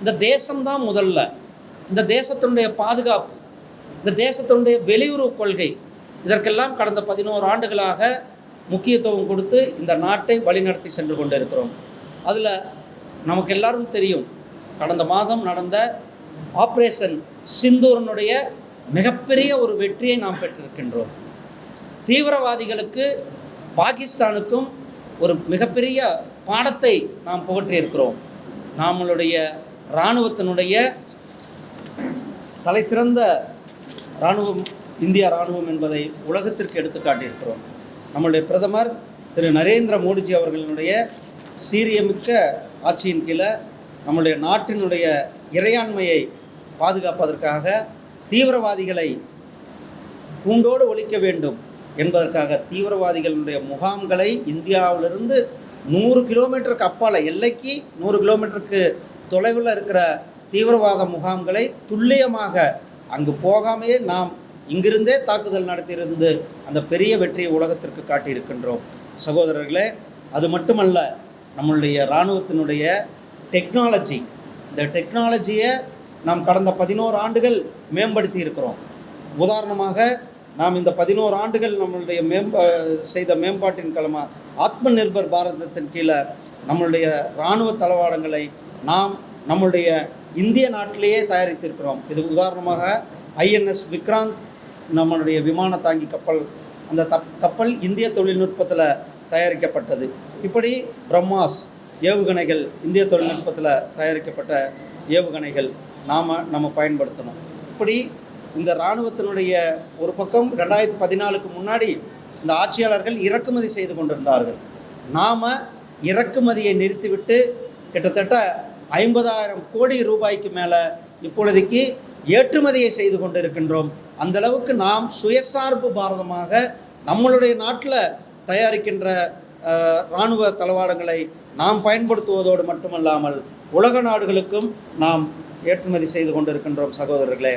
இந்த தேசம்தான் முதல்ல. இந்த தேசத்தினுடைய பாதுகாப்பு, இந்த தேசத்தினுடைய வெளியுறவு கொள்கை, இதற்கெல்லாம் கடந்த 11 ஆண்டுகளாக முக்கியத்துவம் கொடுத்து இந்த நாட்டை வழிநடத்தி சென்று கொண்டு இருக்கிறோம். அதில் நமக்கு எல்லாரும் தெரியும், கடந்த மாதம் நடந்த ஆப்ரேஷன் சிந்தூரனுடைய மிகப்பெரிய ஒரு வெற்றியை நாம் பெற்றிருக்கின்றோம். தீவிரவாதிகளுக்கு பாகிஸ்தானுக்கும் ஒரு மிகப்பெரிய பாடத்தை நாம் புகற்றியிருக்கிறோம். நம்மளுடைய இராணுவத்தினுடைய தலைசிறந்த இராணுவம் இந்தியா இராணுவம் என்பதை உலகத்திற்கு எடுத்து காட்டியிருக்கிறோம். நம்முடைய பிரதமர் திரு நரேந்திர மோடிஜி அவர்களினுடைய சீரியமிக்க ஆட்சியின் கீழே நம்முடைய நாட்டினுடைய இறையாண்மையை பாதுகாப்பதற்காக தீவிரவாதிகளை கூண்டோடு ஒழிக்க வேண்டும் என்பதற்காக தீவிரவாதிகளுடைய முகாம்களை இந்தியாவிலிருந்து 100 கிலோமீட்டருக்கு அப்பால், எல்லைக்கு 100 கிலோமீட்டருக்கு தொலைவில் இருக்கிற தீவிரவாத முகாம்களை துல்லியமாக அங்கு போகாமையே நாம் இங்கிருந்தே தாக்குதல் நடத்தியிருந்து அந்த பெரிய வெற்றியை உலகத்திற்கு காட்டியிருக்கின்றோம். சகோதரர்களே, அது மட்டுமல்ல, நம்மளுடைய இராணுவத்தினுடைய டெக்னாலஜி, இந்த டெக்னாலஜியை நாம் கடந்த 11 ஆண்டுகள் மேம்படுத்தி இருக்கிறோம். உதாரணமாக, நாம் இந்த 11 ஆண்டுகள் நம்மளுடைய செய்த மேம்பாட்டின் காலமாக ஆத்ம நிர்பர் பாரதத்தின் கீழே நம்மளுடைய இராணுவ தளவாடங்களை நாம் நம்மளுடைய இந்திய நாட்டிலேயே தயாரித்திருக்கிறோம். இது உதாரணமாக ஐஎன்எஸ் விக்ராந்த் நம்மளுடைய விமான தாங்கி கப்பல், அந்த கப்பல் இந்திய தொழில்நுட்பத்தில் தயாரிக்கப்பட்டது. இப்படி பிரம்மாஸ் ஏவுகணைகள் இந்திய தொழில்நுட்பத்தில் தயாரிக்கப்பட்ட ஏவுகணைகள் நம்ம பயன்படுத்தணும். இப்படி இந்த இராணுவத்தினுடைய ஒரு பக்கம் 2014க்கு முன்னாடி இந்த ஆட்சியாளர்கள் இறக்குமதி செய்து கொண்டிருந்தார்கள். நாம் இறக்குமதியை நிறுத்திவிட்டு கிட்டத்தட்ட 50,000 கோடி ரூபாய்க்கு மேலே இப்பொழுதைக்கு ஏற்றுமதியை செய்து கொண்டு இருக்கின்றோம். அந்தளவுக்கு நாம் சுயசார்பு பாரதமாக நம்மளுடைய நாட்டில் தயாரிக்கின்ற இராணுவ தளவாடங்களை நாம் பயன்படுத்துவதோடு மட்டுமல்லாமல் உலக நாடுகளுக்கும் நாம் ஏற்றுமதி செய்து கொண்டிருக்கின்றோம். சகோதரர்களே,